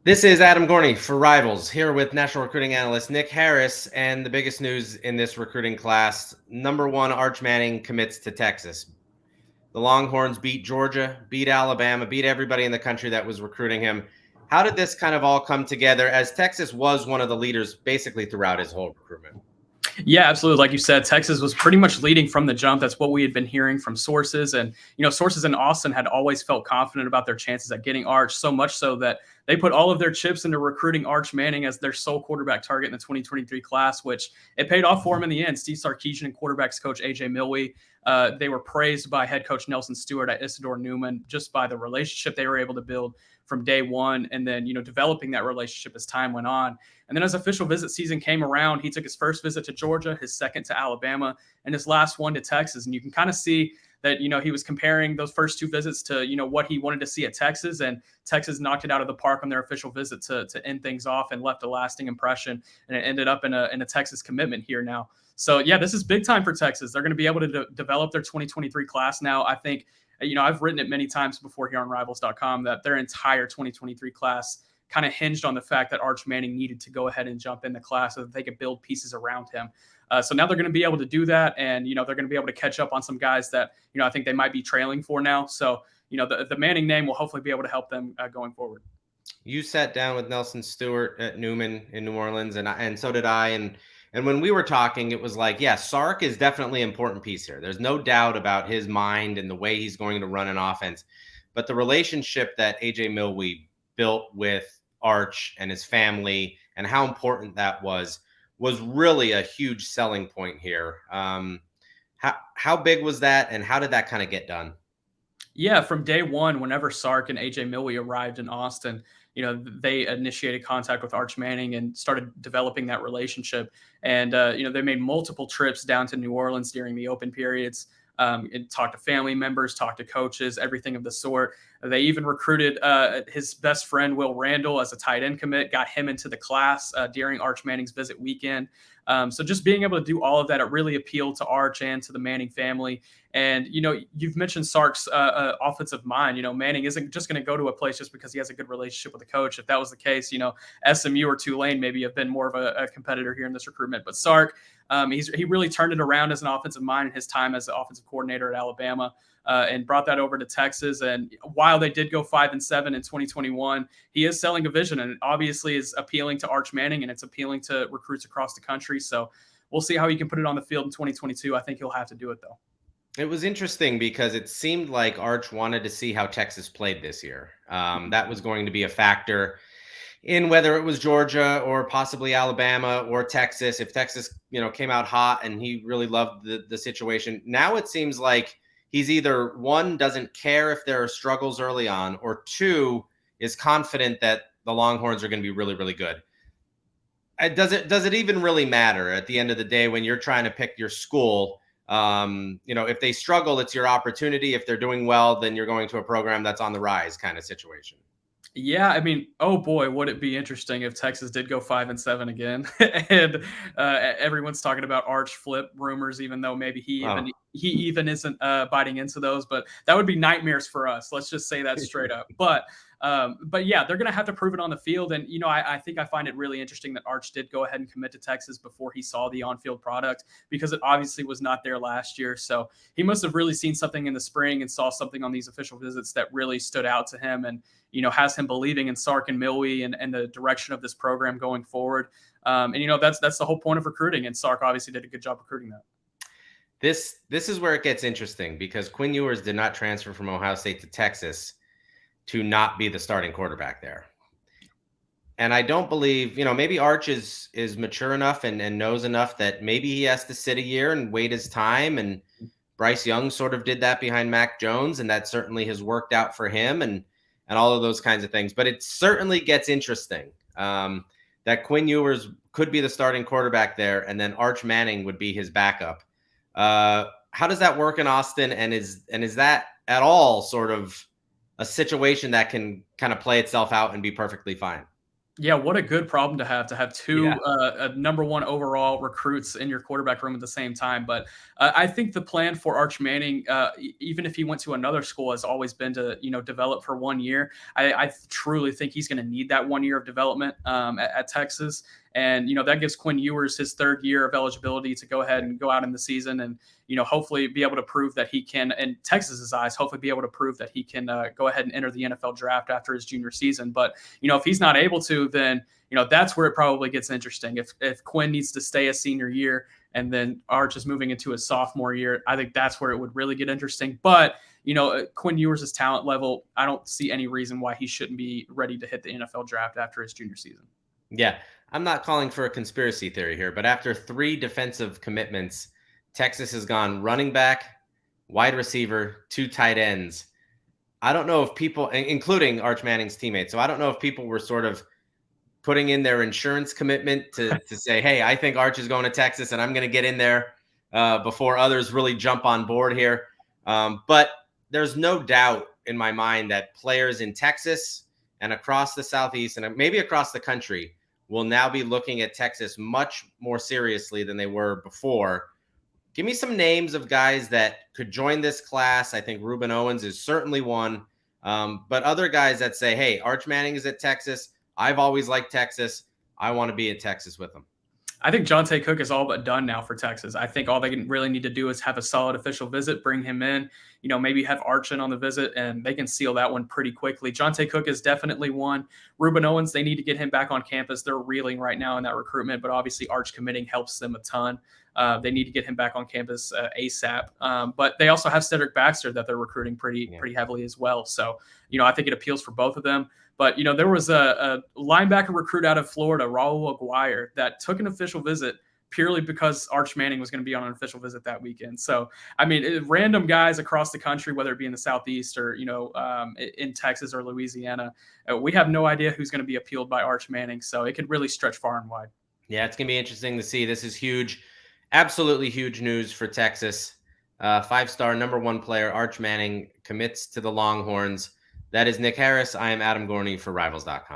This is Adam Gorney for Rivals, here with national recruiting analyst Nick Harris. And the biggest news in this recruiting class, number one, Arch Manning commits to Texas. The Longhorns beat Georgia, beat Alabama, beat everybody in the country that was recruiting him. How did this kind of all come together, as Texas was one of the leaders basically throughout his whole recruitment? Yeah, absolutely. Like you said, Texas was pretty much leading from the jump. That's what we had been hearing from sources. And, sources in Austin had always felt confident about their chances at getting Arch, so much so that they put all of their chips into recruiting Arch Manning as their sole quarterback target in the 2023 class, which it paid off for him in the end. Steve Sarkisian and quarterbacks coach A.J. Milwee, they were praised by head coach Nelson Stewart at Isidore Newman just by the relationship they were able to build from day one, and then developing that relationship as time went on. And then as official visit season came around, he took his first visit to Georgia, his second to Alabama, and his last one to Texas. And you can kind of see that he was comparing those first two visits to what he wanted to see at Texas, and Texas knocked it out of the park on their official visit to end things off and left a lasting impression. And it ended up in a Texas commitment here now. So yeah, this is big time for Texas. They're going to be able to develop their 2023 class now. I think I've written it many times before here on Rivals.com that their entire 2023 class kind of hinged on the fact that Arch Manning needed to go ahead and jump in the class so that they could build pieces around him. So now they're going to be able to do that, and they're going to be able to catch up on some guys that I think they might be trailing for now. So the Manning name will hopefully be able to help them going forward. You sat down with Nelson Stewart at Newman in New Orleans, and so did I. And when we were talking, it was like, yeah, Sark is definitely an important piece here. There's no doubt about his mind and the way he's going to run an offense. But the relationship that A.J. Milwee built with Arch and his family and how important that was really a huge selling point here. How big was that, and how did that kind of get done? Yeah, from day one, whenever Sark and A.J. Milwee arrived in Austin, they initiated contact with Arch Manning and started developing that relationship. And, they made multiple trips down to New Orleans during the open periods, and talked to family members, talked to coaches, everything of the sort. They even recruited his best friend, Will Randall, as a tight end commit, got him into the class during Arch Manning's visit weekend. So just being able to do all of that, it really appealed to Arch and to the Manning family. And, you've mentioned Sark's offensive mind. Manning isn't just going to go to a place just because he has a good relationship with the coach. If that was the case, SMU or Tulane maybe have been more of a competitor here in this recruitment. But Sark, he really turned it around as an offensive mind in his time as the offensive coordinator at Alabama. And brought that over to Texas. And while they did go 5-7 in 2021, he is selling a vision, and it obviously is appealing to Arch Manning, and it's appealing to recruits across the country. So we'll see how he can put it on the field in 2022. I think he'll have to do it, though. It was interesting because it seemed like Arch wanted to see how Texas played this year. That was going to be a factor in whether it was Georgia or possibly Alabama or Texas. If Texas, came out hot and he really loved the situation. Now it seems like he's either, one, doesn't care if there are struggles early on, or two, is confident that the Longhorns are going to be really, really good. Does it even really matter at the end of the day when you're trying to pick your school? If they struggle, it's your opportunity. If they're doing well, then you're going to a program that's on the rise kind of situation. Yeah, I mean, oh boy, would it be interesting if Texas did go 5-7 again, and everyone's talking about Arch flip rumors, even though maybe he even isn't biting into those. But that would be nightmares for us. Let's just say that straight up. But yeah, they're going to have to prove it on the field. And, I think I find it really interesting that Arch did go ahead and commit to Texas before he saw the on-field product, because it obviously was not there last year. So he must have really seen something in the spring and saw something on these official visits that really stood out to him, and, has him believing in Sark and Milwee and the direction of this program going forward. And, that's the whole point of recruiting. And Sark obviously did a good job recruiting that. This is where it gets interesting, because Quinn Ewers did not transfer from Ohio State to Texas to not be the starting quarterback there. And I don't believe, maybe Arch is mature enough and knows enough that maybe he has to sit a year and wait his time. And Bryce Young sort of did that behind Mac Jones, and that certainly has worked out for him and all of those kinds of things. But it certainly gets interesting that Quinn Ewers could be the starting quarterback there, and then Arch Manning would be his backup. How does that work in Austin? And is that at all sort of a situation that can kind of play itself out and be perfectly fine? Yeah, what a good problem to have Yeah. two number one overall recruits in your quarterback room at the same time. But I think the plan for Arch Manning, even if he went to another school, has always been to develop for 1 year. I truly think he's going to need that 1 year of development at Texas, and that gives Quinn Ewers his third year of eligibility to go ahead and go out in the season and hopefully be able to prove that he can, in Texas's eyes, hopefully be able to prove that he can go ahead and enter the NFL draft after his junior season. But if he's not able to, then that's where it probably gets interesting. If Quinn needs to stay a senior year and then Arch is moving into his sophomore year, I think that's where it would really get interesting. But Quinn Ewers' talent level, I don't see any reason why he shouldn't be ready to hit the NFL draft after his junior season. Yeah. I'm not calling for a conspiracy theory here, but after 3 defensive commitments, Texas has gone running back, wide receiver, 2 tight ends. I don't know if people, including Arch Manning's teammates, so I don't know if people were sort of putting in their insurance commitment to say, hey, I think Arch is going to Texas and I'm going to get in there before others really jump on board here. But there's no doubt in my mind that players in Texas and across the Southeast and maybe across the country will now be looking at Texas much more seriously than they were before. Give me some names of guys that could join this class. I think Reuben Owens is certainly one. But other guys that say, hey, Arch Manning is at Texas. I've always liked Texas. I want to be at Texas with them. I think Jonte Cook is all but done now for Texas. I think all they really need to do is have a solid official visit, bring him in, maybe have Arch in on the visit, and they can seal that one pretty quickly. Jonte Cook is definitely one. Reuben Owens, they need to get him back on campus. They're reeling right now in that recruitment, but obviously Arch committing helps them a ton. They need to get him back on campus ASAP. But they also have Cedric Baxter that they're recruiting pretty heavily as well. So, I think it appeals for both of them. But, there was a linebacker recruit out of Florida, Raul Aguirre, that took an official visit purely because Arch Manning was going to be on an official visit that weekend. So, random guys across the country, whether it be in the Southeast or, in Texas or Louisiana, we have no idea who's going to be appealed by Arch Manning. So it could really stretch far and wide. Yeah, it's going to be interesting to see. This is huge. Absolutely huge news for Texas. 5-star number 1 player, Arch Manning, commits to the Longhorns. That is Nick Harris. I am Adam Gorney for Rivals.com.